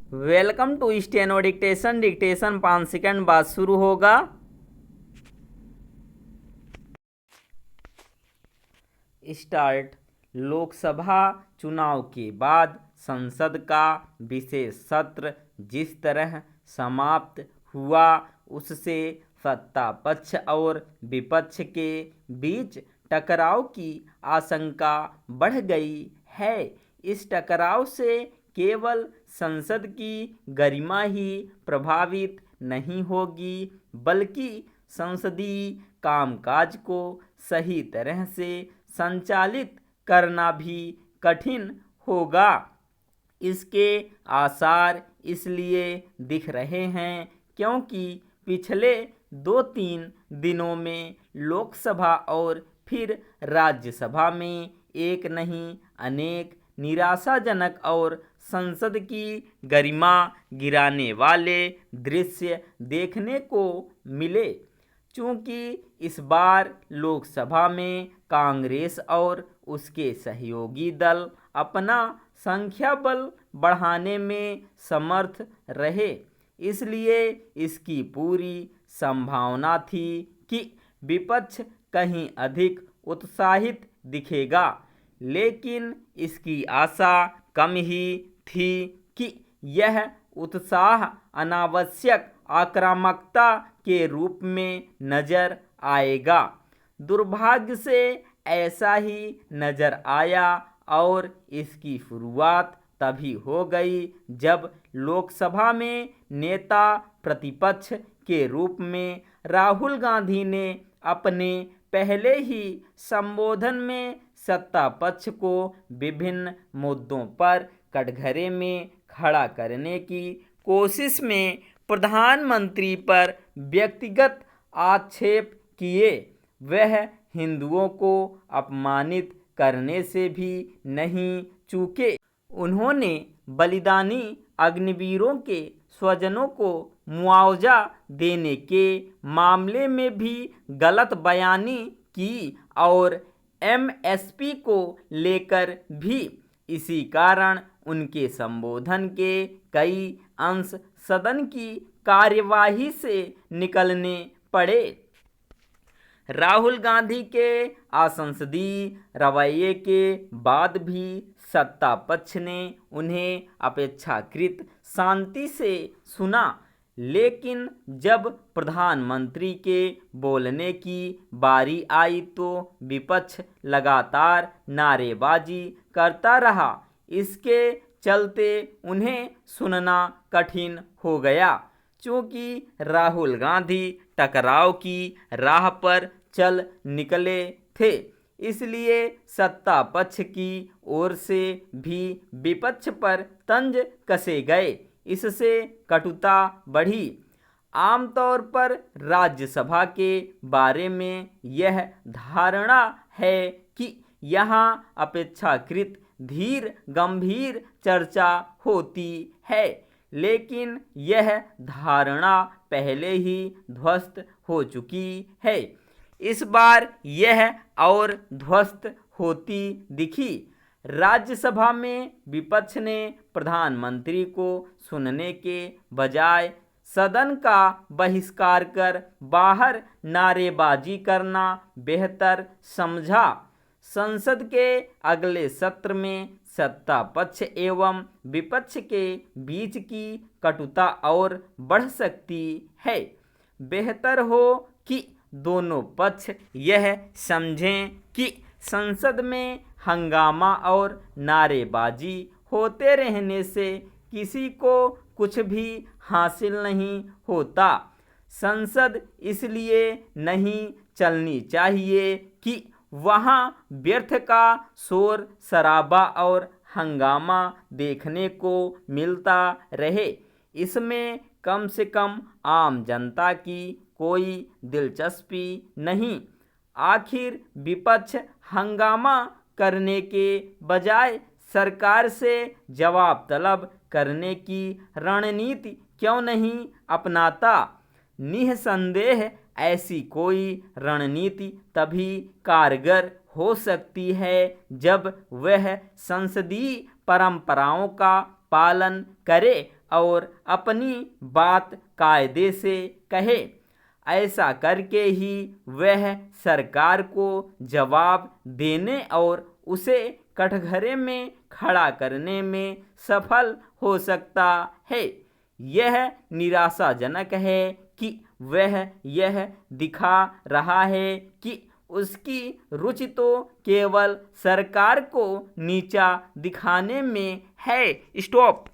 Welcome to steno dictation. Dictation 5 second बाद शुरू होगा। स्टार्ट। लोकसभा चुनाव के बाद संसद का विशेष सत्र जिस तरह समाप्त हुआ उससे सत्ता पक्ष और विपक्ष के बीच टकराव की आशंका बढ़ गई है। इस टकराव से केवल संसद की गरिमा ही प्रभावित नहीं होगी बल्कि संसदीय कामकाज को सही तरह से संचालित करना भी कठिन होगा। इसके आसार इसलिए दिख रहे हैं क्योंकि पिछले 2-3 दिनों में लोकसभा और फिर राज्यसभा में एक नहीं अनेक निराशाजनक और संसद की गरिमा गिराने वाले दृश्य देखने को मिले। चूंकि इस बार लोकसभा में कांग्रेस और उसके सहयोगी दल अपना संख्या बल बढ़ाने में समर्थ रहे, इसलिए इसकी पूरी संभावना थी कि विपक्ष कहीं अधिक उत्साहित दिखेगा। लेकिन इसकी आशा कम ही थी कि यह उत्साह अनावश्यक आक्रामकता के रूप में नजर आएगा। दुर्भाग्य से ऐसा ही नजर आया और इसकी शुरुआत तभी हो गई जब लोकसभा में नेता प्रतिपक्ष के रूप में राहुल गांधी ने अपने पहले ही संबोधन में सत्ता पक्ष को विभिन्न मुद्दों पर कटघरे में खड़ा करने की कोशिश में प्रधानमंत्री पर व्यक्तिगत आक्षेप किए। वह हिंदुओं को अपमानित करने से भी नहीं चूके। उन्होंने बलिदानी अग्निवीरों के स्वजनों को मुआवजा देने के मामले में भी गलत बयानी की और एमएसपी को लेकर भी। इसी कारण उनके संबोधन के कई अंश सदन की कार्यवाही से निकलने पड़े। राहुल गांधी के असंसदीय रवैये के बाद भी सत्ता पक्ष ने उन्हें अपेक्षाकृत शांति से सुना, लेकिन जब प्रधानमंत्री के बोलने की बारी आई तो विपक्ष लगातार नारेबाजी करता रहा। इसके चलते उन्हें सुनना कठिन हो गया। चूंकि राहुल गांधी टकराव की राह पर चल निकले थे, इसलिए सत्ता पक्ष की ओर से भी विपक्ष पर तंज कसे गए। इससे कटुता बढ़ी। आमतौर पर राज्यसभा के बारे में यह धारणा है कि यहाँ अपेक्षाकृत धीर गंभीर चर्चा होती है, लेकिन यह धारणा पहले ही ध्वस्त हो चुकी है। इस बार यह और ध्वस्त होती दिखी। राज्यसभा में विपक्ष ने प्रधानमंत्री को सुनने के बजाय सदन का बहिष्कार कर बाहर नारेबाजी करना बेहतर समझा। संसद के अगले सत्र में सत्ता पक्ष एवं विपक्ष के बीच की कटुता और बढ़ सकती है। बेहतर हो कि दोनों पक्ष यह समझें कि संसद में हंगामा और नारेबाजी होते रहने से किसी को कुछ भी हासिल नहीं होता। संसद इसलिए नहीं चलनी चाहिए कि वहाँ व्यर्थ का शोर शराबा और हंगामा देखने को मिलता रहे। इसमें कम से कम आम जनता की कोई दिलचस्पी नहीं। आखिर विपक्ष हंगामा करने के बजाय सरकार से जवाब तलब करने की रणनीति क्यों नहीं अपनाता? निःसंदेह ऐसी कोई रणनीति तभी कारगर हो सकती है जब वह संसदीय परंपराओं का पालन करे और अपनी बात कायदे से कहे। ऐसा करके ही वह सरकार को जवाब देने और उसे कटघरे में खड़ा करने में सफल हो सकता है। यह निराशाजनक है कि वह यह दिखा रहा है कि उसकी रुचि तो केवल सरकार को नीचा दिखाने में है। स्टॉप।